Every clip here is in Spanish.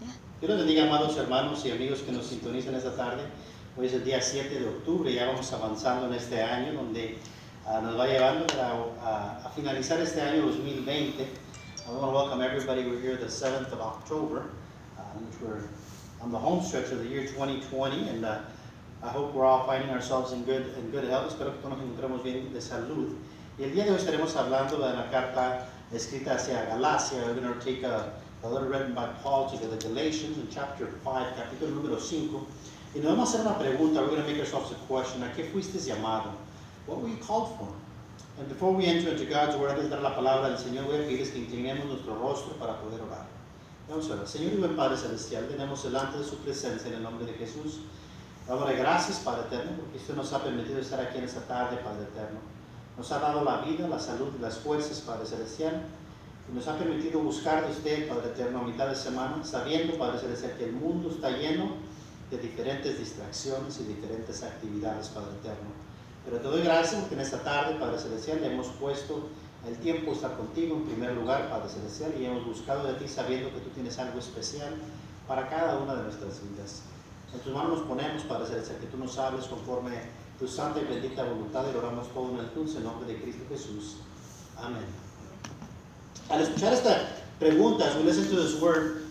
Dios los bendiga, amados hermanos y amigos que nos sintonizan esta tarde. Hoy es el día 7 de octubre, ya vamos avanzando en este año donde nos va llevando a finalizar este año 2020. I want to welcome everybody. We're here the 7th of October, which we're on the home stretch of the year 2020, and I hope we're all finding ourselves in good health. Espero que todos nos encontremos bien de salud. Y el día de hoy estaremos hablando de la carta escrita hacia Galacia. We're going to take a letter written by Paul to the Galatians in chapter 5, capítulo número 5. Y nos vamos a hacer una pregunta. We're going to make ourselves a question. ¿A qué fuistes llamado? What were you called for? And before we enter into God's word, antes de dar la palabra del Señor, voy a pedirles que inclinemos nuestro rostro para poder orar. Vamos a orar. Señor y buen Padre Celestial, tenemos delante de su presencia en el nombre de Jesús. Dándole gracias, Padre Eterno, porque usted nos ha permitido estar aquí en esta tarde, Padre Eterno. Nos ha dado la vida, la salud y las fuerzas, Padre Celestial. Y nos ha permitido buscar de usted, Padre Eterno, a mitad de semana, sabiendo, Padre Celestial, que el mundo está lleno de diferentes distracciones y diferentes actividades, Padre Eterno. Pero te doy gracias porque en esta tarde, Padre Celestial, le hemos puesto el tiempo de estar contigo en primer lugar, Padre Celestial, y hemos buscado de ti sabiendo que tú tienes algo especial para cada una de nuestras vidas. En tus manos nos ponemos, Padre Celestial, que tú nos hables conforme tu santa y bendita voluntad, y lo oramos todo en el dulce nombre de Cristo Jesús. Amén. Al escuchar esta pregunta, as we listen to this word,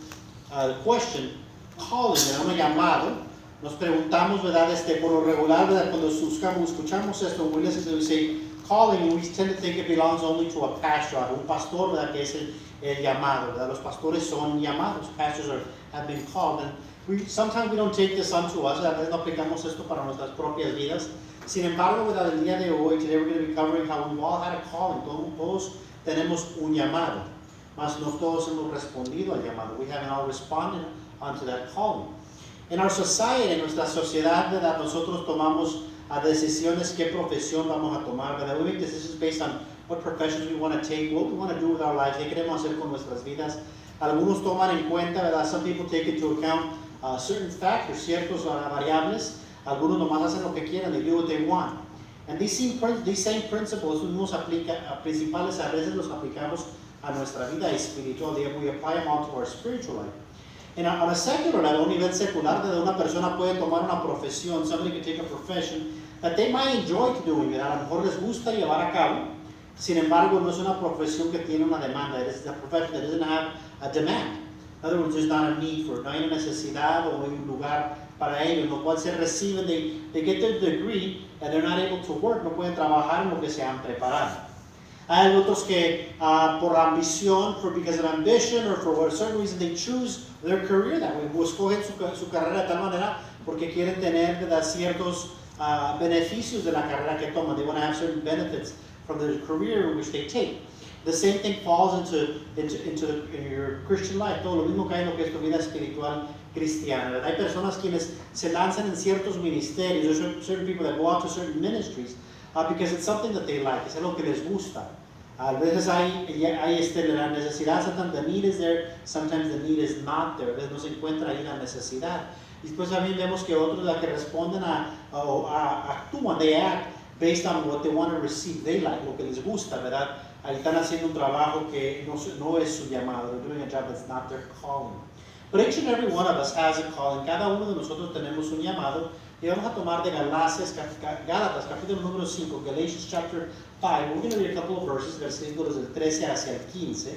question, calling, un llamado, nos preguntamos, ¿verdad? Por lo regular, ¿verdad? Cuando escuchamos esto, we listen to it, we say calling, we tend to think it belongs only to a pastor, a un pastor, ¿verdad? Que es el llamado, ¿verdad? Los pastores son llamados, pastors have been called, and sometimes we don't take this unto us, a veces no aplicamos esto para nuestras propias vidas. Sin embargo, ¿verdad? El día de hoy, today we're going to be covering how we've all had a calling, todos tenemos un llamado, mas no todos hemos respondido al llamado. We haven't all responded unto that calling. En our society, en nuestra sociedad, ¿verdad? Nosotros tomamos decisiones qué profesión vamos a tomar, ¿verdad? We make decisions based on what professions we want to take, what we want to do with our lives, qué queremos hacer con nuestras vidas. Algunos toman en cuenta, ¿verdad? Some people take into account certain factors, ciertos variables. Algunos nomás hacen lo que quieran, they do what they want. And these same principles, unos principales, a veces los aplicamos a nuestra vida espiritual. We apply them all to our spiritual life. And on a secular level, a un nivel secular, de una persona puede tomar una profesión, somebody can take a profession that they might enjoy doing, ¿verdad? A lo mejor les gusta llevar a cabo. Sin embargo, no es una profesión que tiene una demanda. It is a profession that doesn't have a demand. In other words, there's not a need for it. No hay una necesidad o un lugar para ellos, lo cual se reciben, they get their degree and they're not able to work, no pueden trabajar en lo que se han preparado. Hay otros que por ambición, because of ambition or for a certain reason, they choose their career that way, escogen su carrera de tal manera porque quieren tener ciertos beneficios de la carrera que toman. They want to have certain benefits from the career which they take. The same thing falls into your Christian life. Todo lo mismo que hay en lo que es tu vida espiritual cristiana. ¿Verdad? Hay personas quienes se lanzan en ciertos ministerios. There's certain people that go out to certain ministries because it's something that they like. Es algo que les gusta. A veces hay la necesidad, sometimes the need is there, sometimes the need is not there. A veces no se encuentra ahí la necesidad. Y después también vemos que otros que responden actúan, they act based on what they want to receive. They like, lo que les gusta, ¿verdad? Ahí están haciendo un trabajo que no es su llamado. They're doing a job that's not their calling. But each and every one of us has a calling. Cada uno de nosotros tenemos un llamado. Y vamos a tomar de Gálatas, capítulo número 5, Galatians chapter 5. We're going to read a couple of verses, versículos del 13 hacia el 15.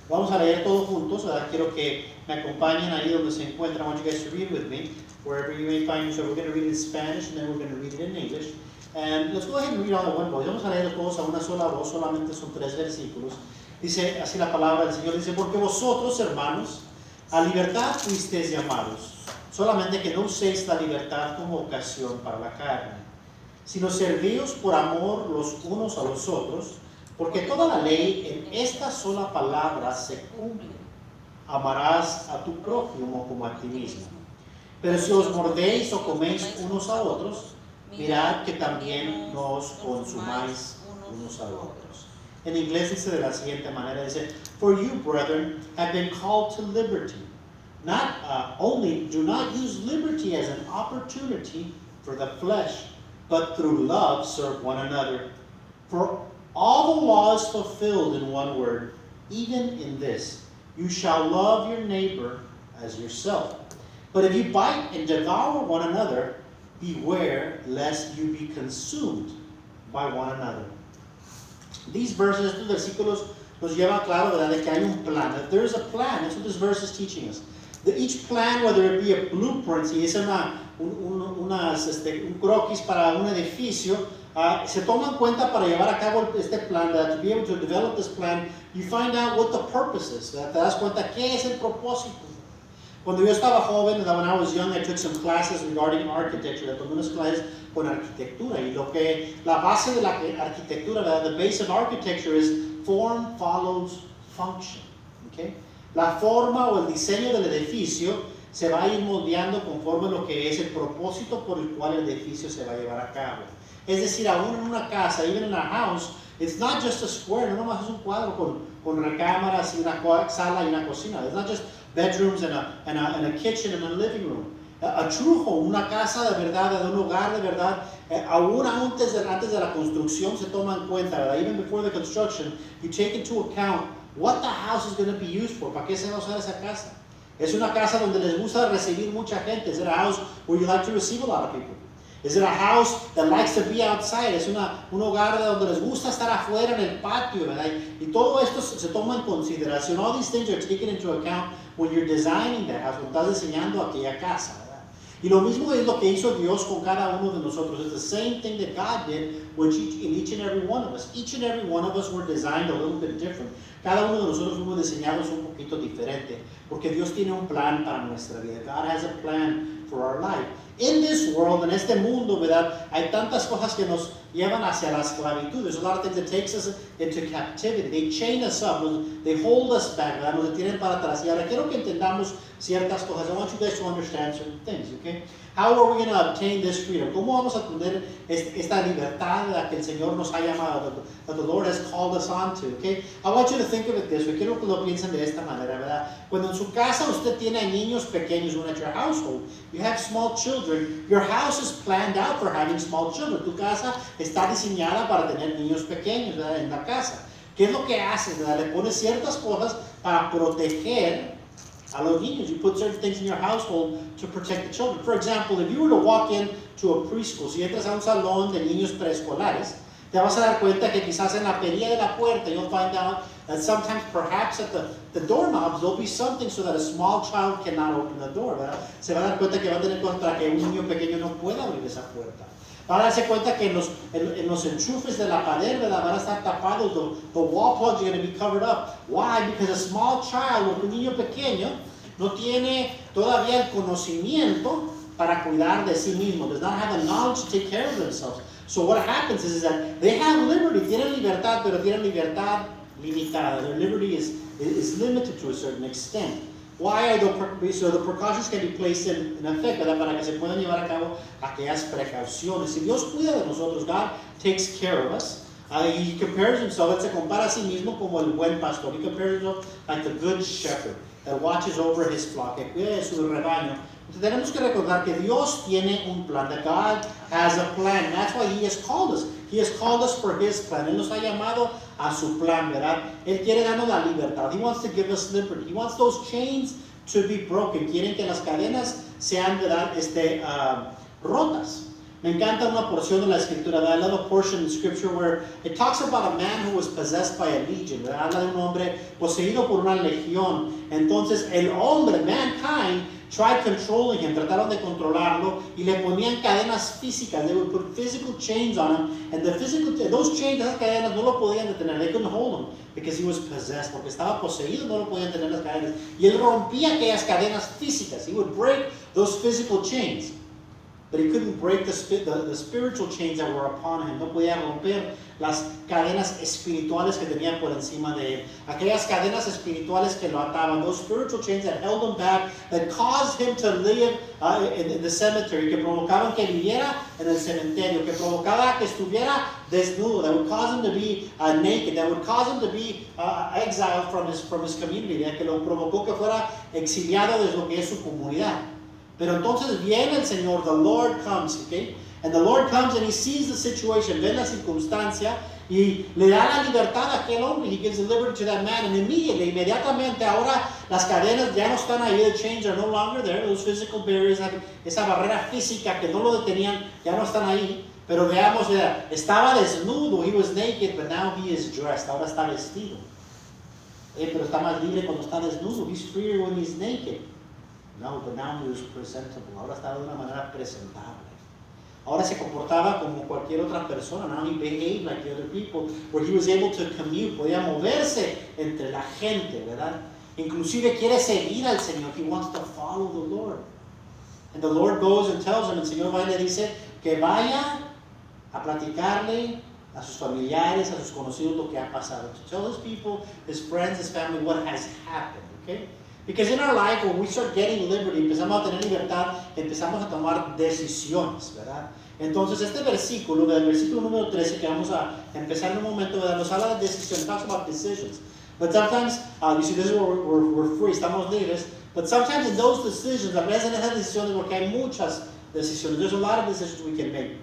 Vamos a leer todos juntos, ¿verdad? Quiero que me acompañen ahí donde se encuentran. I want you guys to read with me, wherever you may find yourself. We're going to read it in Spanish, and then we're going to read it in English. And let's go ahead and read all at one voice. Vamos a leer todos a una sola voz, solamente son 3 versículos. Dice así la palabra del Señor, dice, porque vosotros, hermanos, a libertad fuisteis llamados, solamente que no uséis la libertad como ocasión para la carne, sino servíos por amor los unos a los otros, porque toda la ley en esta sola palabra se cumple. Amarás a tu prójimo como a ti mismo. Pero si os mordéis o coméis unos a otros, mirad que también no os consumáis unos a otros. En inglés dice de la siguiente manera, dice, for you, brethren, have been called to liberty. Do not use liberty as an opportunity for the flesh, but through love serve one another. For all the law is fulfilled in one word, even in this, You shall love your neighbor as yourself. But if you bite and devour one another, beware lest you be consumed by one another. These verses, estos versículos nos llevan claro, ¿verdad?, de que hay un plan. That there is a plan. That's what this verse is teaching us. That each plan, whether it be a blueprint, si es un croquis para un edificio, se toma en cuenta para llevar a cabo este plan, to be able to develop this plan, you find out what the purpose is. Te das cuenta qué es el propósito. Cuando yo estaba joven, when I was young, I took some classes regarding architecture. Tomé unas clases con arquitectura. Y la base de la arquitectura, the base of architecture is form follows function. Okay? La forma o el diseño del edificio se va a ir moldeando conforme lo que es el propósito por el cual el edificio se va a llevar a cabo. Es decir, aún en una casa, even in a house, it's not just a square, no nomás es un cuadro con recámaras y una sala y una cocina. It's not just bedrooms and a kitchen and a living room. A true home, una casa de verdad, de un hogar de verdad, aún antes de la construcción se toma en cuenta, ¿verdad? Even before the construction, you take into account what the house is going to be used for. ¿Para qué se va a usar esa casa? Es una casa donde les gusta recibir mucha gente. Is it a house where you like to receive a lot of people? Is it a house that likes to be outside? Es un hogar donde les gusta estar afuera en el patio, ¿verdad? Y todo esto se toma en consideración. All these things are taken into account when you're designing that house, cuando estás diseñando aquella casa, ¿verdad? Y lo mismo es lo que hizo Dios con cada uno de nosotros. It's the same thing that God did with each and every one of us. Each and every one of us were designed a little bit different. Cada uno de nosotros fuimos diseñados un poquito diferente, porque Dios tiene un plan para nuestra vida. God has a plan for our life. In this world, en este mundo, ¿verdad?, hay tantas cosas que nos llevan hacia la esclavitud. There's a lot of things that takes us into captivity. They chain us up. They hold us back, ¿verdad? Nos detienen para atrás. Y ahora quiero que entendamos ciertas cosas. I want you guys to understand certain things, okay? How are we going to obtain this freedom? ¿Cómo vamos a obtener esta libertad de la que el Señor nos ha llamado, that the Lord has called us onto, okay? I want you to think of it this way. Quiero que lo piensen de esta manera, ¿verdad? Cuando en su casa usted tiene niños pequeños, when at your household, you have small children, your house is planned out for having small children. Tu casa está diseñada para tener niños pequeños, ¿verdad?, en la casa. ¿Qué es lo que haces, verdad? Le pones ciertas cosas para proteger a los niños. You put certain things in your household to protect the children. For example, if you were to walk into a preschool, si entras a un salón de niños preescolares, te vas a dar cuenta que quizás en la perilla de la puerta, you'll find out that sometimes perhaps at the doorknobs there'll be something so that a small child cannot open the door, ¿verdad? Se va a dar cuenta que va a tener contra que un niño pequeño no pueda abrir esa puerta. Va a darse cuenta que en los enchufes de la pared, ¿verdad?, van a estar tapados. The wall plugs are going to be covered up. Why? Because a small child, un niño pequeño, no tiene todavía el conocimiento para cuidar de sí mismo. Does not have the knowledge to take care of themselves. So what happens is that they have liberty. Tienen libertad, pero tienen libertad limitada. Their liberty is limited to a certain extent. Why are so the precautions can be placed in effect, ¿verdad?, para que se puedan llevar a cabo aquellas precauciones. Si Dios cuida de nosotros, God takes care of us. He compares himself, él se compara a sí mismo como el buen pastor. He compares himself like the good shepherd that watches over his flock, que cuida de su rebaño. Entonces tenemos que recordar que Dios tiene un plan, that God has a plan. And that's why He has called us. He has called us for His plan. Él nos ha llamado a su plan, ¿verdad? Él quiere darnos la libertad. He wants to give us liberty. He wants those chains to be broken. Quieren que las cadenas sean, ¿verdad?, rotas. Me encanta una porción de la escritura. I love a portion in scripture where it talks about a man who was possessed by a legion. ¿Verdad? Habla de un hombre poseído por una legión. Entonces el hombre, mankind, tried controlling him, trataron de controlarlo y le ponían cadenas físicas. They would put physical chains on him, and those chains, esas cadenas no lo podían detener. They couldn't hold him because he was possessed. Porque estaba poseído, no lo podían tener las cadenas. Y él rompía aquellas cadenas físicas. He would break those physical chains. But he couldn't break the spiritual chains that were upon him. No podía romper las cadenas espirituales que tenía por encima de él. Aquellas cadenas espirituales que lo ataban. Those spiritual chains that held him back, that caused him to live in the cemetery, que provocaban que viviera en el cementerio, que provocaba que estuviera desnudo, that would cause him to be naked, that would cause him to be exiled from his community, que lo provocó que fuera exiliado de lo que es su comunidad. Pero entonces viene el Señor, the Lord comes, okay? And the Lord comes and He sees the situation, ve la circunstancia, y le da la libertad a aquel hombre. He gives the liberty to that man, and inmediatamente ahora las cadenas ya no están ahí, the chains are no longer there, those physical barriers, esa barrera física que no lo detenían, ya no están ahí. Pero veamos, estaba desnudo, he was naked, but now he is dressed, ahora está vestido. Pero está más libre cuando está desnudo, he's freer when he's naked. No, but now he was presentable, ahora estaba de una manera presentable. Ahora se comportaba como cualquier otra persona. Now he behaved like the other people, where he was able to commute, podía moverse entre la gente, ¿verdad? Inclusive quiere seguir al Señor. He wants to follow the Lord. And the Lord goes and tells him, el Señor va y le dice que vaya a platicarle a sus familiares, a sus conocidos lo que ha pasado. To tell his people, his friends, his family, what has happened, okay? Because in our life, when we start getting liberty, empezamos a tener libertad, empezamos a tomar decisiones, ¿verdad? Entonces, este versículo, del versículo número 13, que vamos a empezar en un momento, ¿verdad? Nos habla de decisiones, talks about decisions. But sometimes, you see, this is where we're free, estamos libres. But sometimes in those decisions, a veces en esas decisiones, porque hay muchas decisiones, there's a lot of decisions we can make.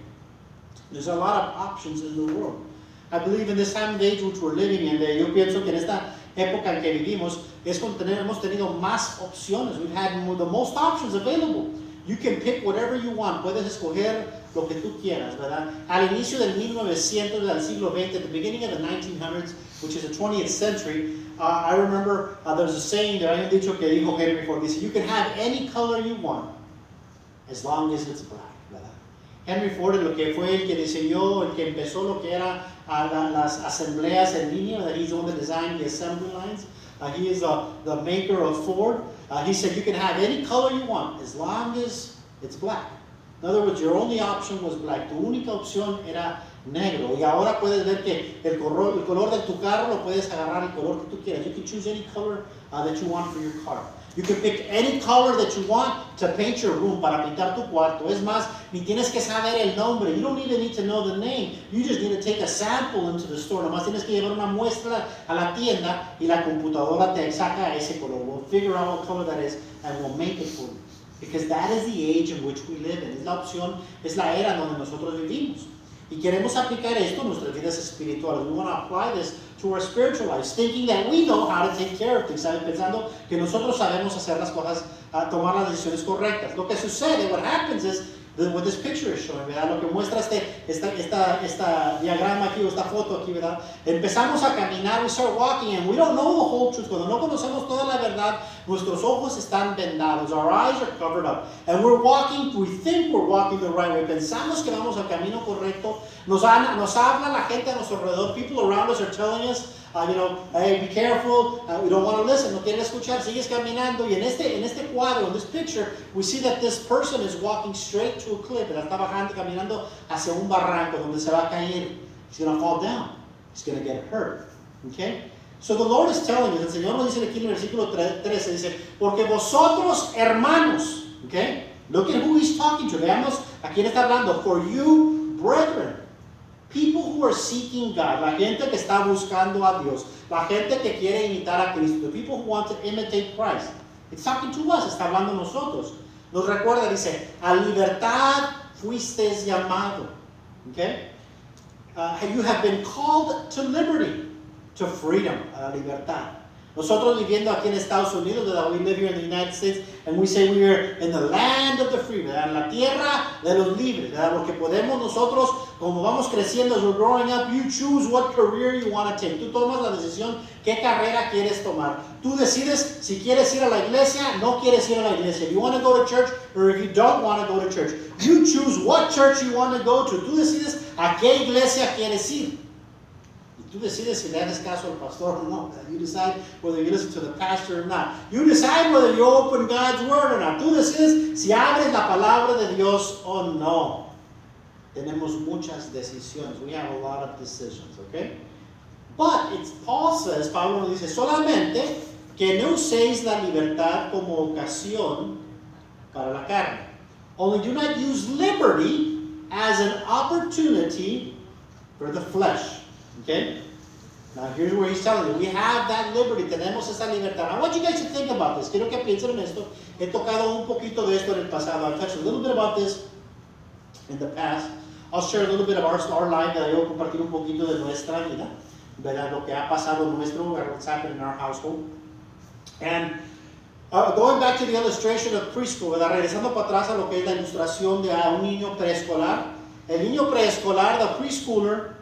There's a lot of options in the world. I believe in this time of age which we're living in, yo pienso que en esta época en que vivimos, es cuando hemos tenido más opciones. We've had the most options available. You can pick whatever you want. Puedes escoger lo que tú quieras, ¿verdad? Al inicio del 1900, del siglo XX, at the beginning of the 1900s, which is the 20th century, I remember there's a saying there, hay un dicho que dijo Henry Ford, dice, you can have any color you want, as long as it's black, ¿verdad? Henry Ford, lo que fue el que diseñó, el que empezó lo que era las asambleas en línea, that he's the one that designed the assembly lines. He is the maker of Ford. He said you can have any color you want as long as it's black. In other words, your only option was black. Tu única opción era negro. Y ahora puedes ver que el color de tu carro lo puedes agarrar el color que tú quieras. You can choose any color that you want for your car. You can pick any color that you want to paint your room, para pintar tu cuarto. Es más, ni tienes que saber el nombre. You don't even need to know the name. You just need to take a sample into the store. Nomás tienes que llevar una muestra a la tienda y la computadora te saca ese color. We'll figure out what color that is and we'll make it for you. Because that is the age in which we live in. Es la opción, es la era donde nosotros vivimos. Y queremos aplicar esto a nuestras vidas espirituales. We want to apply this to our spiritual lives, thinking that we know how to take care of things, ¿sabes? Pensando que nosotros sabemos hacer las cosas, tomar las decisiones correctas. Lo que sucede, what happens is, what this picture is showing, ¿verdad? Lo que muestra esta diagrama aquí, o esta foto aquí, ¿verdad? Empezamos a caminar, we start walking, and we don't know the whole truth. Cuando no conocemos toda la verdad, nuestros ojos están vendados, our eyes are covered up, and we're walking, we think we're walking the right way. Pensamos que vamos al camino correcto. Nos habla la gente a nuestro alrededor. People around us are telling us, hey, be careful, we don't want to listen, no quieren escuchar, sigues caminando. Y en este cuadro, in this picture, we see that this person is walking straight to a cliff. Él está bajando, caminando hacia un barranco donde se va a caer. He's going to fall down. He's going to get hurt. Okay? So the Lord is telling us, el Señor nos dice aquí en el versículo 13, dice, porque vosotros, hermanos, okay? Look at who he's talking to. Veamos a quién está hablando. For you, brethren. People who are seeking God, la gente que está buscando a Dios, la gente que quiere imitar a Cristo, the people who want to imitate Christ. It's talking to us, está hablando a nosotros. Nos recuerda, dice, a libertad fuistes llamado. Okay? You have been called to liberty, to freedom, a la libertad. Nosotros viviendo aquí en Estados Unidos, that we live here in the United States, and we say we are in the land of the free, ¿verdad? En la tierra de los libres, ¿verdad? Porque podemos nosotros, como vamos creciendo, as we're growing up, you choose what career you want to take. Tú tomas la decisión qué carrera quieres tomar. Tú decides si quieres ir a la iglesia, no quieres ir a la iglesia. If you want to go to church, or if you don't want to go to church. You choose what church you want to go to. Tú decides a qué iglesia quieres ir. Tú decides si le haces caso al pastor o no. You decide whether you listen to the pastor or not. You decide whether you open God's word or not. Tú decides si abres la palabra de Dios o no. Tenemos muchas decisiones. We have a lot of decisions, okay? But Paul says, Pablo nos dice, solamente que no uséis la libertad como ocasión para la carne. Only do not use liberty as an opportunity for the flesh. Okay? Now here's where he's telling you, we have that liberty, tenemos esa libertad. I want you guys to think about this. Quiero que piensen en esto. He tocado un poquito de esto en el pasado. I've touched a little bit about this in the past. I'll share a little bit of our life, ¿verdad? Yo voy a compartir un poquito de nuestra vida, ¿verdad? Lo que ha pasado en nuestro hogar, what's happened in our household. And going back to the illustration of preschool, ¿verdad? Regresando para atrás a lo que es la ilustración de un niño preescolar. El niño preescolar, the preschooler,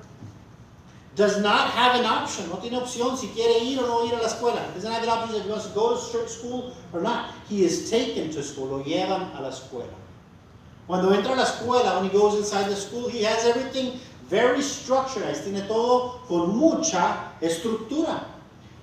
does not have an option. No tiene opción si quiere ir o no ir a la escuela. Doesn't have an option if he wants to go to school or not. He is taken to school. Lo llevan a la escuela. Cuando entra a la escuela, when he goes inside the school, he has everything very structured. Tiene todo con mucha estructura.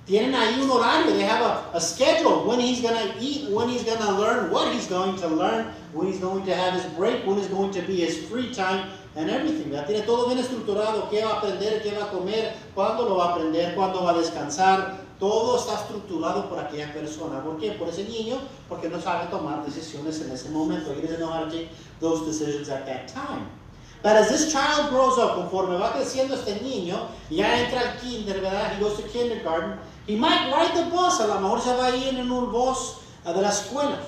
Tienen ahí un horario. They have a schedule. When he's going to eat, when he's going to learn, what he's going to learn, when he's going to have his break, when is going to be his free time, and everything. ¿Verdad? Tiene todo bien estructurado. ¿Qué va a aprender? ¿Qué va a comer? ¿Cuándo lo va a aprender? ¿Cuándo va a descansar? Todo está estructurado por aquella persona. ¿Por qué? Por ese niño, porque no sabe tomar decisiones en ese momento. He doesn't know how to take those decisions at that time. But as this child grows up, conforme va creciendo este niño, ya entra al kinder, ¿verdad? He goes to kindergarten. He might ride the bus. A lo mejor se va a ir en un bus de la escuela,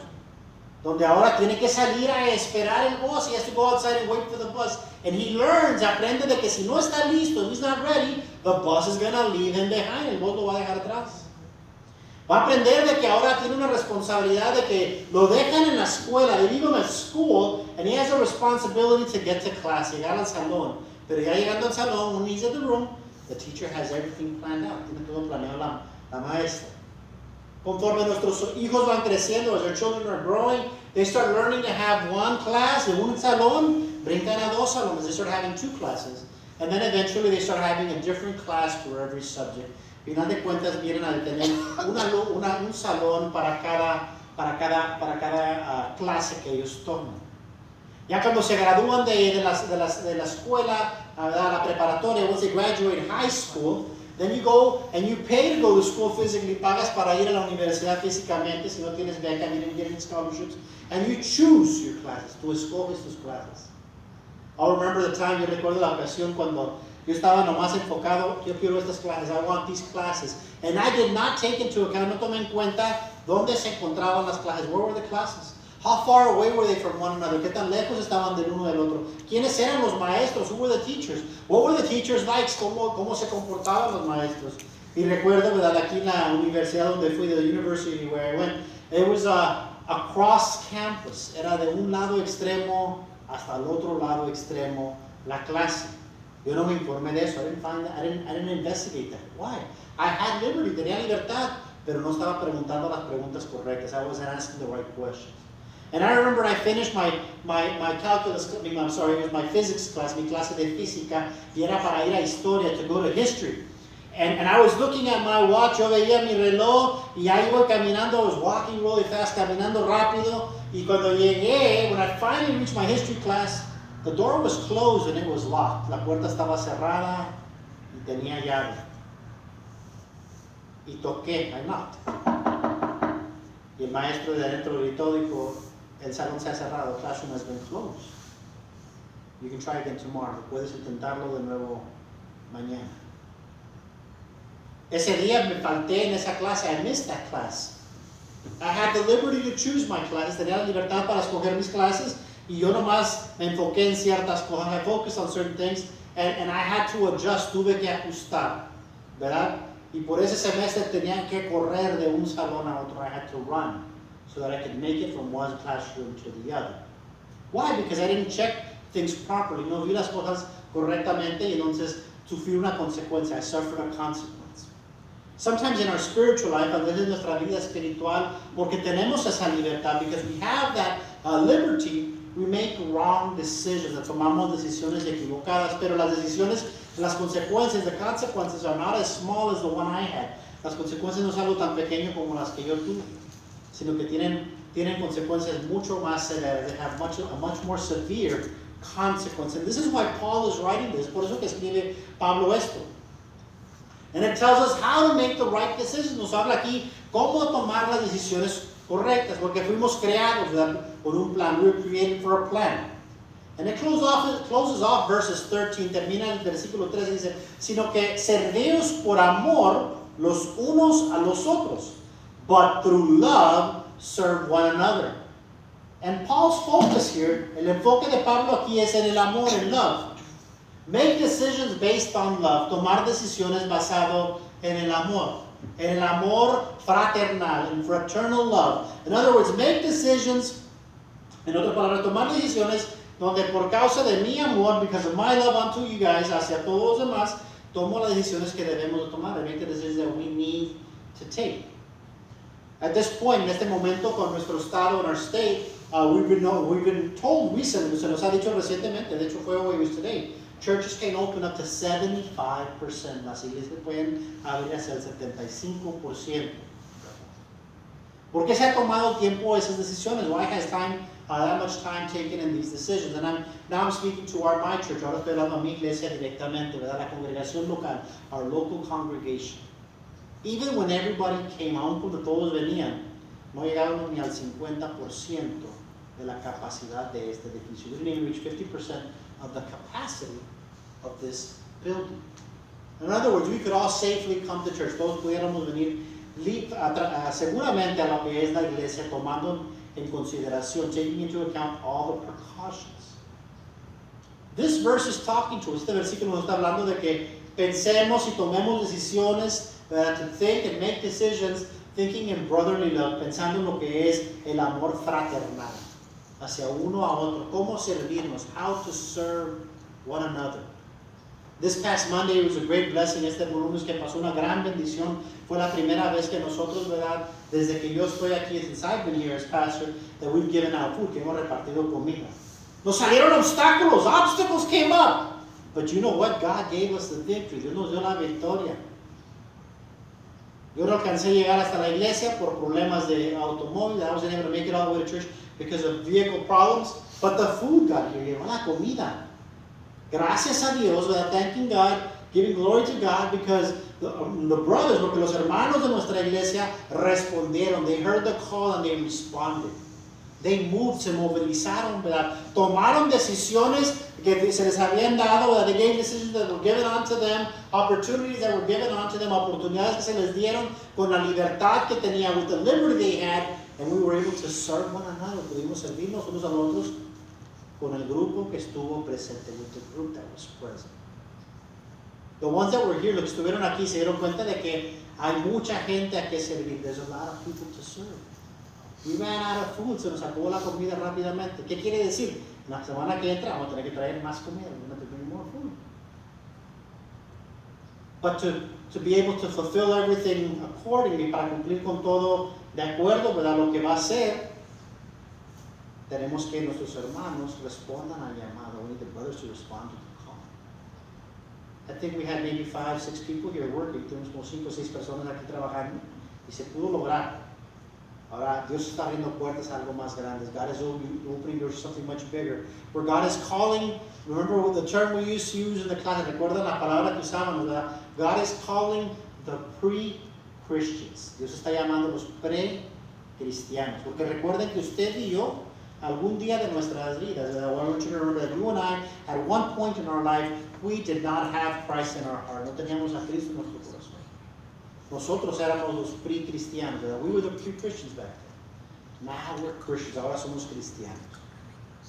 donde ahora tiene que salir a esperar el bus. He has to go outside and wait for the bus. And he learns, aprende de que si no está listo, he's not ready, the bus is going to leave him behind. El bus lo va a dejar atrás. Va a aprender de que ahora tiene una responsabilidad de que lo dejan en la escuela. They leave him at school, and he has a responsibility to get to class. Llegar al salón. Pero ya llegando al salón, when he's in the room, the teacher has everything planned out. Tiene todo planeado la maestra. Conforme nuestros hijos van creciendo, as their children are growing, they start learning to have one class. De un salón, brincan a dos salones. They start having two classes. And then eventually they start having a different class for every subject. Final de cuentas vienen a tener un salón para cada clase que ellos toman. Ya cuando se gradúan de la escuela, la preparatoria, once they graduate high school, then you go and you pay to go to school physically, pagas para ir a la universidad físicamente, si no tienes beca, you didn't get any scholarships, and you choose your classes, tú escoges tus clases. I'll remember the time, yo recuerdo la ocasión cuando yo estaba nomás enfocado, yo quiero estas clases, I want these classes, and I did not take into account, no tomé en cuenta dónde se encontraban las clases, where were the classes? How far away were they from one another? ¿Qué tan lejos estaban del uno del otro? ¿Quiénes eran los maestros? Who were the teachers? What were the teachers like? ¿Cómo se comportaban los maestros? Y recuerdo, ¿verdad? Aquí en la universidad donde fui, the university where I went, it was across campus. Era de un lado extremo hasta el otro lado extremo la clase. Yo no me informé de eso. I didn't find that. I didn't investigate that. Why? I had liberty, tenía libertad, pero no estaba preguntando las preguntas correctas. I wasn't asking the right questions. And I remember I finished my calculus, I'm sorry, it was my physics class, mi clase de física, y era para ir a historia, to go to history. And I was looking at my watch, yo veía mi reloj, y ahí iba caminando, I was walking really fast, caminando rápido, y cuando llegué, when I finally reached my history class, the door was closed and it was locked. La puerta estaba cerrada y tenía llave. Y toqué, I knocked. Y el maestro de adentro gritó, dijo, el salón se ha cerrado, the classroom has been closed. You can try again tomorrow. Puedes intentarlo de nuevo mañana. Ese día me falté en esa clase. I missed that class. I had the liberty to choose my classes. Tenía la libertad para escoger mis clases. Y yo nomás me enfoqué en ciertas cosas. I focused on certain things. And I had to adjust. Tuve que ajustar. ¿Verdad? Y por ese semestre tenía que correr de un salón a otro. I had to run so that I could make it from one classroom to the other. Why? Because I didn't check things properly. No vi las cosas correctamente y entonces sufrí una consecuencia. I suffered a consequence. Sometimes in our spiritual life, a veces en nuestra vida espiritual, porque tenemos esa libertad, because we have that liberty, we make wrong decisions. Tomamos decisiones equivocadas, pero las decisiones, las consecuencias, the consequences are not as small as the one I had. Las consecuencias no es algo tan pequeño como las que yo tuve, sino que tienen consecuencias mucho más severas. They have a much more severe consequence. And this is why Paul is writing this. Por eso que escribe Pablo esto. And it tells us how to make the right decisions. Nos habla aquí cómo tomar las decisiones correctas, porque fuimos creados, ¿verdad? Por un plan. We were created for a plan. And it closes off verses 13. Termina el versículo 13 y dice, sino que servíos por amor los unos a los otros, but through love serve one another. And Paul's focus here, el enfoque de Pablo aquí es en el amor, en love. Make decisions based on love. Tomar decisiones basado en el amor. En el amor fraternal, in fraternal love. In other words, make decisions, en otras palabras, tomar decisiones donde por causa de mi amor, because of my love unto you guys, hacia todos los demás, tomo las decisiones que debemos de tomar. I make the decisions that we need to take. At this point, en este momento, con nuestro estado, in our state, we've been told recently, se nos ha dicho recientemente, de hecho fue hoy, was today, churches can open up to 75%. Las iglesias pueden abrir hasta el 75%. ¿Por qué se ha tomado tiempo esas decisiones? Why has that much time taken in these decisions? And now I'm speaking to my church. Ahora estoy hablando a mi iglesia directamente, ¿verdad? La congregación local, our local congregation. Even when everybody came, aun cuando todos venían, no llegaron ni al 50% de la capacidad de este edificio. We didn't even reach 50% of the capacity of this building. In other words, we could all safely come to church. Todos pudiéramos venir seguramente a lo que es la iglesia, tomando en consideración, taking into account all the precautions. This verse is talking to us. Este versículo nos está hablando de que pensemos y tomemos decisiones, to think and make decisions, thinking in brotherly love, pensando en lo que es el amor fraternal, hacia uno a otro, cómo servirnos, how to serve one another. This past Monday was a great blessing. Este lunes que pasó una gran bendición. Fue la primera vez que nosotros, ¿verdad? Desde que yo estoy aquí, since I've been here as pastor, that we've given out food, que hemos repartido comida. Nos salieron obstacles came up. But you know what? God gave us the victory. Dios nos dio la victoria. Yo no alcancé a llegar hasta la iglesia por problemas de automóvil. I wasn't able to make it all the way to church because of vehicle problems. But the food got here. Llegó la comida. Gracias a Dios, ¿verdad? Thanking God, giving glory to God, because the brothers, porque los hermanos de nuestra iglesia respondieron. They heard the call and they responded. They moved, se movilizaron, ¿verdad? Tomaron decisiones que se les habían dado, ¿verdad? They gave decisions that were given unto them, opportunities that were given unto them, oportunidades que se les dieron con la libertad que tenían, with the liberty they had, and we were able to serve one another. Pudimos servirnos unos a los otros con el grupo que estuvo presente, with the group that was present. The ones that were here, los que estuvieron aquí, se dieron cuenta de que hay mucha gente a que servir. There's a lot of people to serve. We ran out of food, se nos acabó la comida rápidamente. ¿Qué quiere decir? La semana que entra vamos a tener que traer más comida. We're going to bring more food. But to be able to fulfill everything accordingly, para cumplir con todo de acuerdo, ¿verdad? Lo que va a ser, tenemos que nuestros hermanos respondan al llamado. We need the brothers to respond to the call. I think we had maybe 5-6 people here working. Tuvimos como 5 o 6 personas aquí trabajando y se pudo lograr. Ahora Dios está abriendo puertas a algo más grandes. God is opening doors to something much bigger. Where God is calling, remember the term we used to use in the class, recuerdan la palabra que usábamos, ¿verdad? God is calling the pre-Christians. Dios está llamando a los pre-cristianos. Porque recuerden que usted y yo, algún día de nuestras vidas, I want you to remember that you and I, at one point in our life, we did not have Christ in our heart. No teníamos a Cristo en nuestro corazón. Nosotros éramos los pre-cristianos. We were the pre-Christians back then. Now we're Christians. Ahora somos cristianos.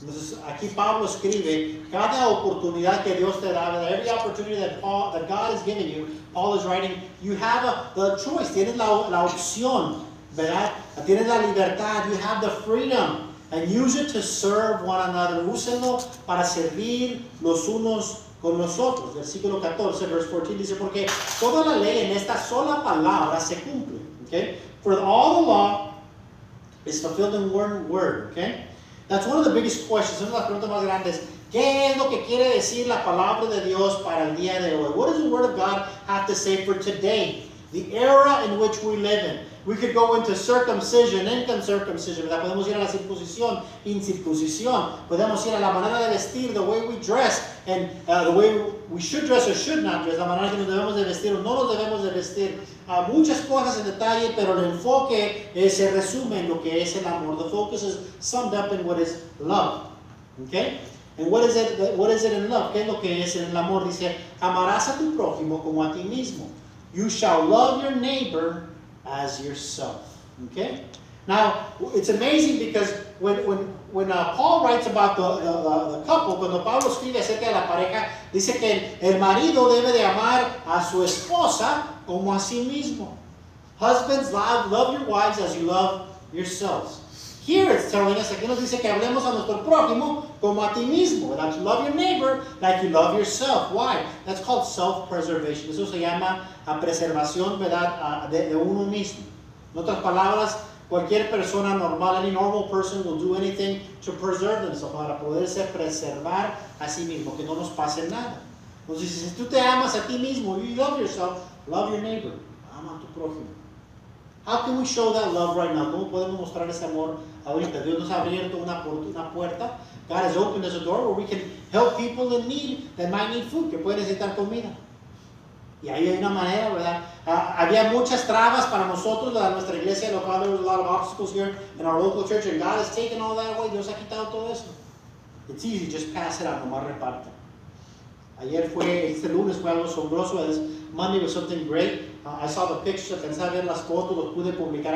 Entonces, aquí Pablo escribe, cada oportunidad que Dios te da, every opportunity that God has given you, Paul is writing, you have the choice. Tienes la opción, ¿verdad? Tienes la libertad. You have the freedom. And use it to serve one another. Úsenlo para servir los unos con nosotros. Versículo 14, verse 14 dice, porque toda la ley en esta sola palabra se cumple. Okay? For all the law is fulfilled in one word. Okay? That's one of the biggest questions. Una de las preguntas más grandes. ¿Qué es lo que quiere decir la palabra de Dios para el día de hoy? What does the word of God have to say for today? The era in which we live in. We could go into circumcision, incircumcision, ¿verdad? Podemos ir a la circuncisión, incircuncisión. Podemos ir a la manera de vestir, the way we dress, and the way we should dress or should not dress, la manera que nos debemos de vestir o no nos debemos de vestir. Muchas cosas en detalle, pero el enfoque se resume en lo que es el amor. The focus is summed up in what is love. Okay? And what is it in love? ¿Qué es lo que es en el amor? Dice, amarás a tu prójimo como a ti mismo. You shall love your neighbor as yourself. Okay? Now, it's amazing because when Paul writes about the couple, cuando Pablo escribe acerca de la pareja, dice que el marido debe de amar a su esposa como a sí mismo. Husbands, love your wives as you love yourselves. Here it's telling us, aquí nos dice que hablemos a nuestro prójimo como a ti mismo. That you love your neighbor like you love yourself. Why? That's called self-preservation. Eso se llama preservación, ¿verdad? De uno mismo. En otras palabras, cualquier persona normal, any normal person will do anything to preserve themselves, para poderse preservar a sí mismo, que no nos pase nada. Entonces, si tú te amas a ti mismo, you love yourself, love your neighbor. Ama a tu prójimo. How can we show that love right now? ¿Cómo podemos mostrar ese amor ahorita? Dios nos ha abierto una puerta. God has opened us a door where we can help people in need that might need food, que pueden necesitar comida. Y ahí hay una manera, ¿verdad? Había muchas trabas para nosotros, de nuestra iglesia local. There was a lot of obstacles here in our local church, and God has taken all that away. Dios ha quitado todo eso. It's easy, just pass it out, nomás reparte. Este lunes fue algo asombroso. Monday was something great. I saw the pictures, alcancé a ver las fotos, los pude publicar.